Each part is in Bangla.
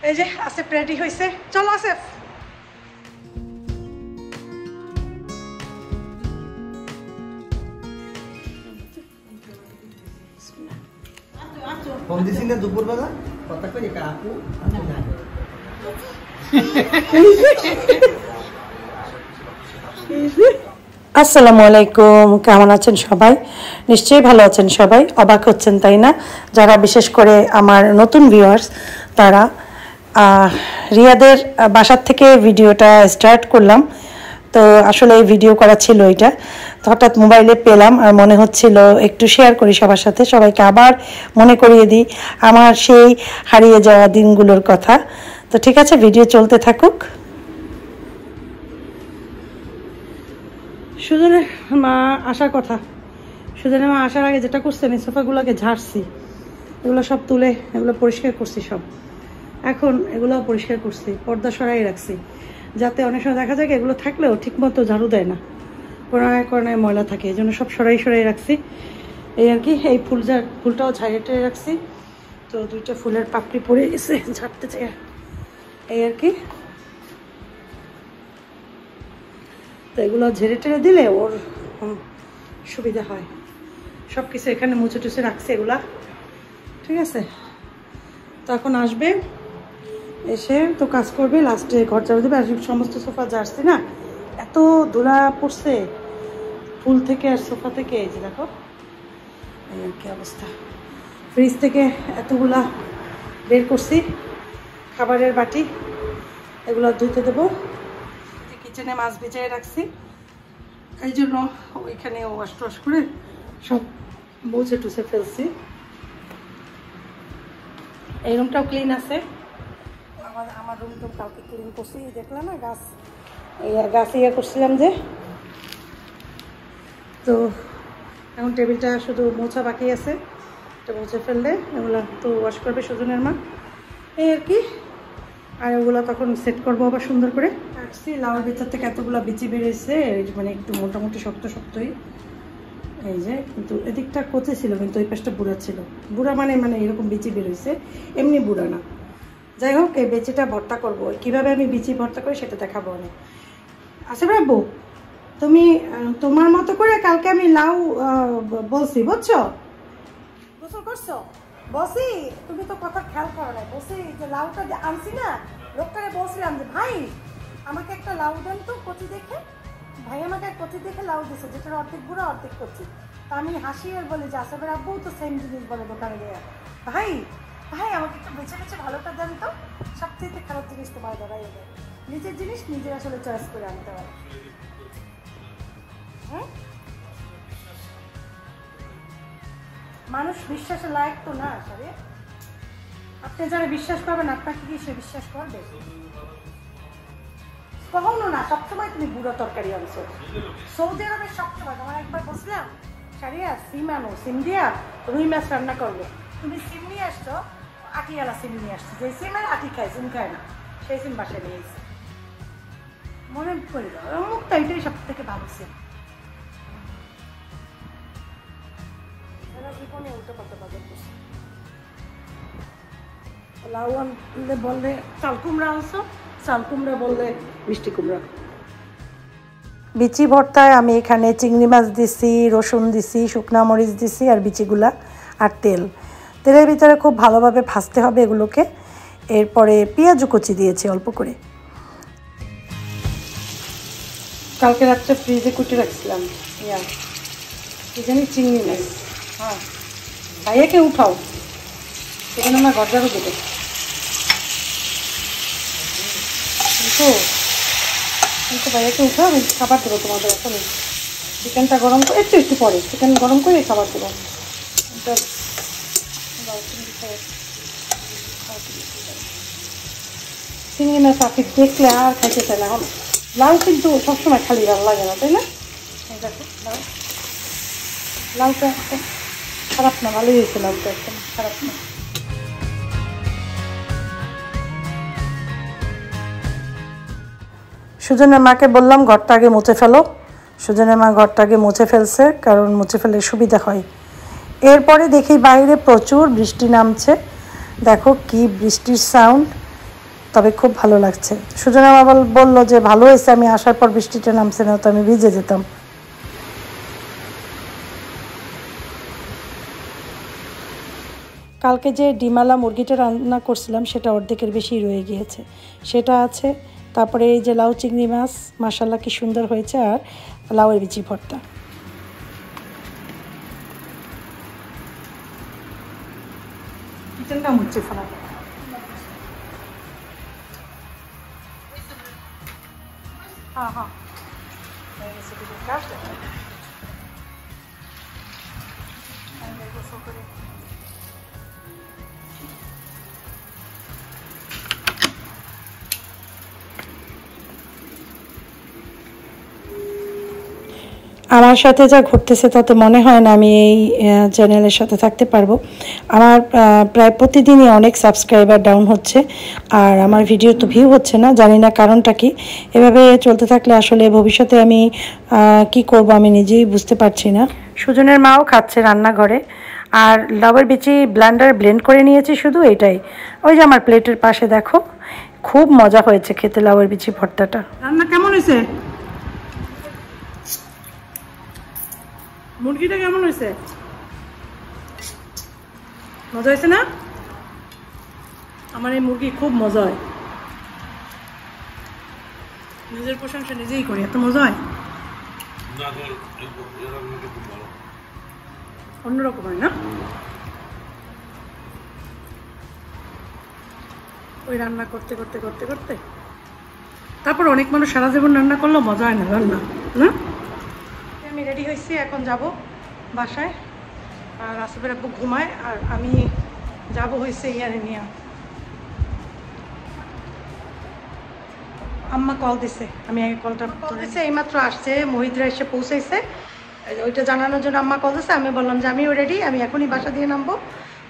এই যে আসিফ রেডি হয়েছে, চলো আসিফ। ফোন দিছি না দুপুরবেলা কথা কই কা আপু আসসালামু আলাইকুম, কেমন আছেন সবাই? নিশ্চয়ই ভালো আছেন সবাই। অবাক হচ্ছেন তাই না? যারা বিশেষ করে আমার নতুন ভিউয়ার্স তারা। রিয়াদের বাসার থেকে ভিডিওটা স্টার্ট করলাম, তো আসলে এই ভিডিও করা ছিল এটা, তো হঠাৎ মোবাইলে পেলাম আর মনে হচ্ছিল একটু শেয়ার করি সবার সাথে, সবাইকে আবার মনে করিয়ে দিই আমার সেই হারিয়ে যাওয়া দিনগুলোর কথা। তো ঠিক আছে, ভিডিও চলতে থাকুক। সুজনের মা আসার কথা, সুজনের মা আসার আগে যেটা করছে আমি সোফাগুলোকে ঝাড়ছি, এগুলো সব তুলে এগুলো পরিষ্কার করছি সব। এখন এগুলো পরিষ্কার করছি, পর্দা সরাই রাখছি, যাতে অনেক সময় দেখা যায় এগুলো থাকলেও ঠিক মতো ঝাড়ু দেয় না, কোনায় কোনায় ময়লা থাকে, এই জন্য সব সরাই রাখছি। এই আর কি, এই ফুলটাও ঝাড়িয়ে রাখছি। তো দুইটা ফুলের পাপড়ি পড়ে গেছে, ঝাড়তে চাই, এই আর কি। তো এগুলো ঝেড়ে টেড়ে দিলে ওর সুবিধা হয়। সব কিছু এখানে মুছে টুছে রাখছে এগুলা, ঠিক আছে। তো এখন আসবে, এসে তো কাজ করবে, লাস্টে ঘর ঝাড়ু দেবে। আর সমস্ত সোফা ঝাড়ছি না, এত ধুলা পড়ছে ফুল থেকে আর সোফা থেকে, এই যে দেখো এই আর কি অবস্থা। ফ্রিজ থেকে এতগুলা বের করছি, খাবারের বাটি এগুলো ধুইতে দেবো। কিচেনে মাছ ভিজিয়ে রাখছি, এই জন্য ওইখানে ওয়াশ টোয়াশ করে সব মুছে টুছে ফেলছি। এই রুমটাও ক্লিন আছে, আমার রুমটাও কালকে ক্লিন করছি, দেখলাম না গাছ ইয়ে করছিলাম যে। তো এখন টেবিলটা শুধু মোছা বাকি আছে, এটা মুছে ফেললে এগুলো তো ওয়াশ করবে সুজনের মা, এই আর কি। আর ওগুলো তখন সেট করবো আবার সুন্দর করে। রাখছি লাউর ভিতর থেকে এতগুলো বিচি বেরিয়েছে, মানে একটু মোটামুটি শক্ত শক্তই, এই যে। কিন্তু এদিকটা কচে ছিল, কিন্তু ওই পাশটা বুড়া ছিল। বুড়া মানে এরকম বিচি বেরোইছে, এমনি বুড়া না। যাই হোক, এই বিচিটা ভর্তা করবো, কীভাবে আমি বিচি ভর্তা করি সেটা দেখাবো অনেক। আচ্ছা বাবু, তুমি তোমার মতো করে কালকে আমি লাউ বলছি, বুঝছো? গোসল করছো? বসি, তুমি তো কথা খেয়াল করো না। বসি যে লাউটা আনছি না, লোকটাকে বলছিলাম যে ভাই আমাকে একটা লাউ দেন তো কচি দেখে। ভাই আমাকে কচি দেখে লাউ দিছে, যেটার অর্ধেক বুড়া অর্ধেক কচি। তা আমি হাসি আর বলি যে আসবের আব্বু তো সেম জিনিস বলে দোকানে গিয়ে, ভাই ভাই আমাকে একটু বেছে বেছে ভালোটা দেন তো। সবথেকে খারাপ জিনিস তোমার দাঁড়াই যায়, নিজের জিনিস নিজের আসলে চয়েস করে আনতে পারে। হ্যাঁ, মানুষ বিশ্বাসের লায়ক তো না আসলে। আপনি যারা বিশ্বাস করবেন আপনাকে কি সে বিশ্বাস করবে? কখনো না। সবসময় তুমি বুড়ো তরকারি আনছো সৌদি আরবে, সবসময়। তোমার একবার বসলাম সারিয়া সিম আনো, সিম দিয়া রুই মাছ রান্না করবে, তুমি সিম নিয়ে আসছো, আটিওয়ালা সিম নিয়ে আসছো, যে সিমের আটি খায়, সিম খায় না, সেই সিম বাসায় নিয়ে এসে মনে করে দাও। মুখটা এটাই সব থেকে ভালো সিম। জীবনে উল্টো পাল্টা বাজার করছে। লাউ আনলে বললে চাল কুমড়া আনছো, চাল কুমড়া বললে মিষ্টি কুমড়া। বিচি ভর্তায় আমি এখানে চিংড়ি মাছ দিছি, রসুন দিছি, শুকনা মরিচ দিছি আর বিচিগুলা, আর তেলের ভিতরে খুব ভালোভাবে ভাজতে হবে এগুলোকে। এরপরে পেঁয়াজু কুচি দিয়েছি অল্প করে। কালকে রাত্রে ফ্রিজে কুটে রাখছিলাম চিংড়ি মাছ। হ্যাঁ, ভাইয়াকে উঠাও, সেখানে আমার ঘর ঝাড়ু দেবে। কিন্তু ভাইয়াকে উঠাও, আমি খাবার দেবো তোমাদের। এখন চিকেনটা গরম করে একটু পরে চিকেন গরম করে খাবার দেবো। চিংড়ি মাছ আপনি দেখলে আর খাইতে চায় না। এখন লাউ কিন্তু সবসময় খালি ভালো লাগে না, তাই না? দেখো লাউটা একদম খারাপ না, ভালোই হয়েছে লাউটা, একদম খারাপ না। সুজনের মাকে বললাম ঘরটা আগে মুছে ফেলো। সুজনের মা ঘরটা আগে মুছে ফেলছে, কারণ মুছে ফেলে সুবিধা হয়। এরপরে দেখি বাইরে প্রচুর বৃষ্টি নামছে, দেখো কি বৃষ্টির সাউন্ড। তবে খুব ভালো লাগছে। সুজন আবার বললো যে ভালো হয়েছে, আমি আসার পর বৃষ্টিটা নামছে না, তো আমি ভিজে যেতাম। কালকে যে ডিমালা মুরগিটা রান্না করছিলাম সেটা অর্ধেকের বেশি রয়ে গিয়েছে, সেটা আছে। তারপরে এই যে লাউ চিংড়ি মাছ, মাশাআল্লাহ কি সুন্দর হয়েছে, আর লাউয়ের বিচি ভর্তা। কিচেনটা মুচ্ছে ফেলা। হ্যাঁ হ্যাঁ আমার সাথে যা ঘটতেছে তাতে মনে হয় না আমি এই চ্যানেলের সাথে থাকতে পারবো। আমার প্রায় প্রতিদিনই অনেক সাবস্ক্রাইবার ডাউন হচ্ছে, আর আমার ভিডিও তো ভিউ হচ্ছে না, জানি না কারণটা কি। এভাবে চলতে থাকলে আসলে ভবিষ্যতে আমি কি করব আমি নিজেই বুঝতে পারছি না। সুজনের মাও খাচ্ছে রান্নাঘরে, আর লাউয়ের বিচি ব্লেন্ডার ব্লেন্ড করে নিয়েছি শুধু, এটাই। ওই যে আমার প্লেটের পাশে দেখো, খুব মজা হয়েছে খেতে লাউয়ের বিচি ভর্তাটা। রান্না কেমন হয়েছে? মুরগিটা কেমন হয়েছে? মজা হয়েছে না? আমার এই মুরগি খুব মজা হয়, নিজের প্রশংসা নিজেই করি, এত মজা হয়। অন্যরকম হয় না? ওই রান্না করতে করতে করতে করতে তারপর অনেক মানুষ সারা জীবন রান্না করলেও মজা হয় না রান্না, না? আমি রেডি হয়েছি, এখন যাব বাসায়। আর আসবের আব্বু ঘুমায়, আর আমি যাব হয়েছে ইয়ারে নিয়ে। আম্মা কল দিছে, আমি আগে কলটা ধরেছি, এইমাত্র আসছে, মহিদরা এসে পৌঁছাইছে, ওইটা জানানোর জন্য আম্মা কল দিছে। আমি বললাম যে আমিও রেডি, আমি এখনই বাসা দিয়ে নামবো।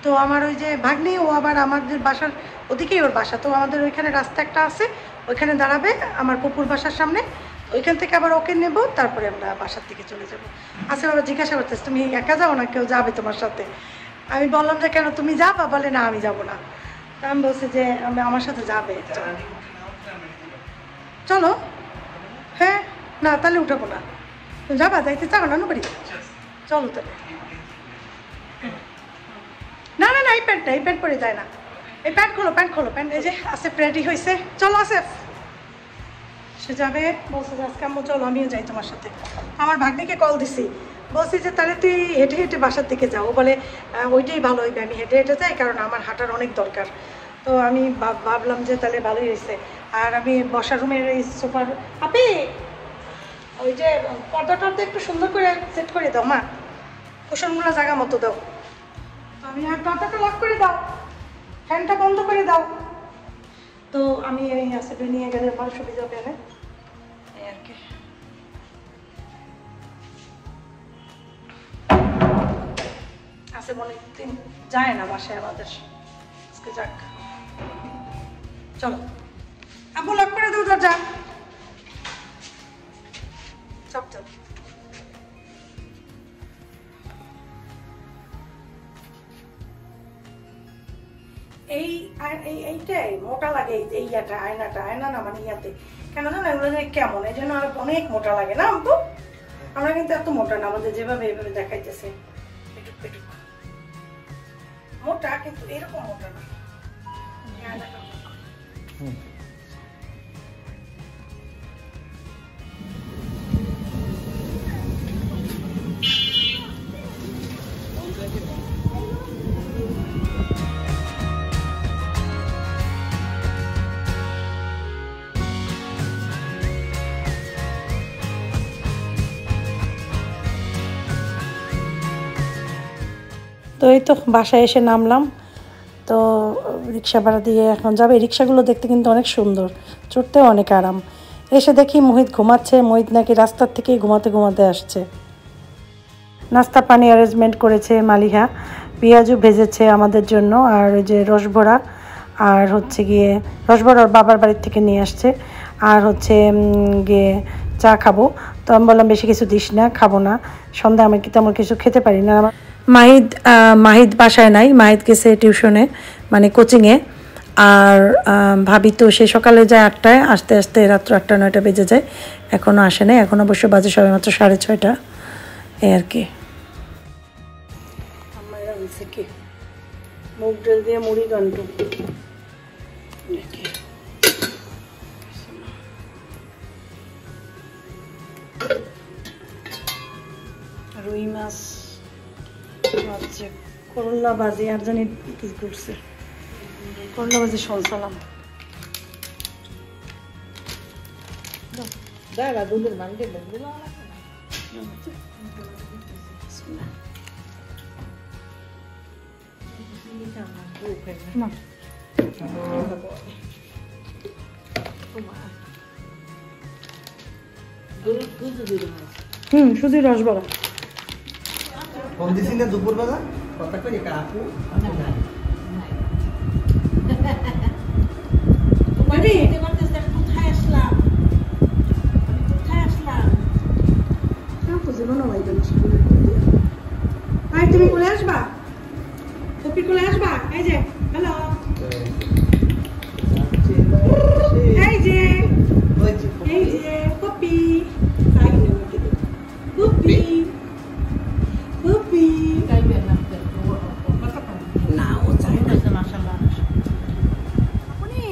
তো আমার ওই যে ভাগ্নি, ও আবার আমাদের বাসার ওদিকেই ওর বাসা, তো আমাদের ওইখানে রাস্তা একটা আছে, ওইখানে দাঁড়াবে আমার পুকুর বাসার সামনে, ওইখান থেকে আবার ওকে নেব, তারপরে আমরা বাসার দিকে চলে যাবো। আচ্ছা বাবা জিজ্ঞাসা করতেছে তুমি একা যাও না কেউ যাবে তোমার সাথে? আমি বললাম যে কেন তুমি যাবা? বলে না আমি যাব না। তা আমি বলছি যে আমার সাথে যাবে, চলো। হ্যাঁ না তাহলে উঠাবো না, যাবা? যাইতে চাও না বাড়ি? চলো তাহলে। না না না এই প্যান্ট না, এই প্যান্ট পরে যায় না, এই প্যান্ট খোলো, প্যান্ট খোলো, প্যান্ট। এই যে আসেফ রেডি হয়েছে, চলো আসেফ। সে যাবে, বলছে যে আজকে আম্মু চলো আমিও যাই তোমার সাথে। আমার ভাগ্নিকে কল দিছি, বলছি যে তাহলে তুই হেঁটে হেঁটে বাসার দিকে যাও। বলে ওইটাই ভালো হইবে, আমি হেঁটে হেঁটে যাই, কারণ আমার হাঁটার অনেক দরকার। তো আমি ভাবলাম যে তাহলে ভালোই হয়েছে। আর আমি বসার রুমের এই সোফার আপনি ওই যে পর্দা টর্দা একটু সুন্দর করে সেট করে দাও মা, কুশনগুলো জায়গা মতো দাও। তো আমি আর দরজাটা লক করে দাও, ফ্যানটা বন্ধ করে দাও। তো আমি এই আসেফে নিয়ে গেলে আমার সুবিধা হবে না, এই আর কি। আসেফ অনেকদিন যায় না বাসায় আমাদের, আজকে যাক। চলো আব্বু লক করে দাও দরজা, চপ চপ। এইটাই মোটা লাগে, এই ইয়াটা আয়নাটা, আয়না না মানে ইয়াতে কেন জানো এগুলো কেমন, এই জন্য আরো অনেক মোটা লাগে না আব্বু? আমরা কিন্তু এত মোটা না, আমাদের যেভাবে এইভাবে দেখাইতেছে পেটুক পেটুক মোটা, কিন্তু এরকম মোটা না। তো এই তো বাসায় এসে নামলাম, তো রিক্সা ভাড়া দিয়ে এখন যাবে। রিক্সাগুলো দেখতে কিন্তু অনেক সুন্দর, চড়তেও অনেক আরাম। এসে দেখি মোহিত ঘুমাচ্ছে, মোহিত নাকি রাস্তার থেকেই ঘুমাতে ঘুমাতে আসছে। নাস্তা পানি অ্যারেঞ্জমেন্ট করেছে মালিহা, পেঁয়াজও ভেজেছে আমাদের জন্য, আর ওই যে রসভরা, আর হচ্ছে গিয়ে রসভরা ওর বাবার বাড়ির থেকে নিয়ে আসছে, আর হচ্ছে গিয়ে চা খাবো। তো আমি বললাম বেশি কিছু দিস না, খাবো না, সন্ধ্যা আমি কি তেমন কিছু খেতে পারি না। মাহিদ বাসায় নাই, মাহিদ গেছে টিউশনে মানে কোচিংয়ে, আর ভাবি তো সে সকালে যায় 8টায়, আসতে আসতে রাত্র 8টা 9টা বেজে যায়, এখনও আসে নাই। এখন অবশ্য বাজে সবে মাত্র 6:30 এই আর কি। আমার হয়েছে কি মুগ ডাল দিয়ে মুড়ি ঘন্ট, রুই মাছ হচ্ছে, করলা ভাজি, আর জানি কি করছে, করলা ভাজি সলসালাম। শুধু রসবড়া ফোন দিছি না দুপুরবেলা কথা কই কা আপু তুমি কোলে আসবা, কপি কোলে আসবা। এই যে হ্যালো, এই যে এই যে কপি কপি কপি না ও চাই না। পুনি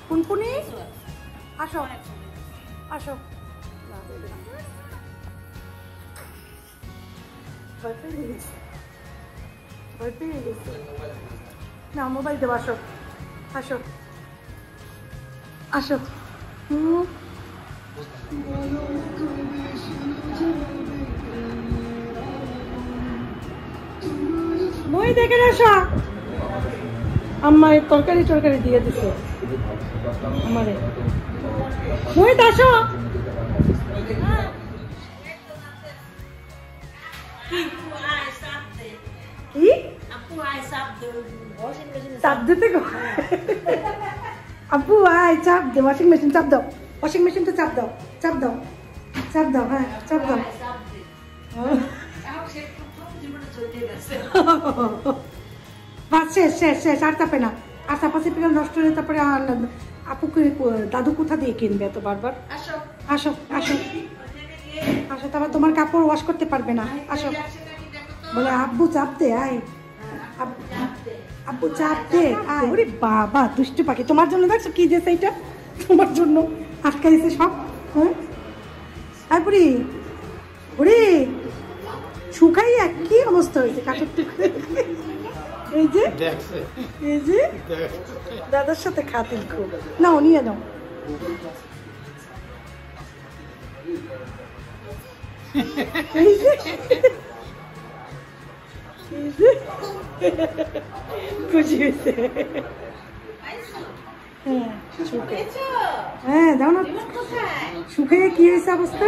পুনপুনি আসো আসো, না মোবাইল দেবো, আসো আসো আসো। মই দেখে আসো, আম্মায় তরকারি টরকারি দিয়ে দিছে আমারে। মই আসো, কি চাপ দিতে গো আপু আয় চাপ দে, ওয়াশিং মেশিন চাপ দাও, ওয়াশিং মেশিনটা চাপ দাও, চাপ দাও, চাপ দাও, হ্যাঁ চাপ দাও। শেষ শেষ শেষ, আর চাপে না, আর চাপাচি পেলে নষ্ট হয়ে, তারপরে আপুকে দাদু কোথা দিয়ে কিনবে এত বারবার। আসো আসো আসো, তারপর তোমার কাপড় ওয়াশ করতে পারবে না। আসো, বলে আব্বু চাপ দে, আয় আব্বু চাপ দে আয়। ওরে বাবা দুষ্টু পাখি, তোমার জন্য দেখছো কি যে সেইটা তোমার জন্য আটকাইছে সব। হ্যাঁ আর বুড়ি বুড়ি শুকাই কি অবস্থা হয়েছে কাঠের টুকরে। এই যে এই যে দাদার সাথে খাতির খুব, নাও নিয়ে নাও। এই যে খুশি হয়েছে। হ্যাঁ দাও না, শুকাইয়ে কি হয়েছে অবস্থা।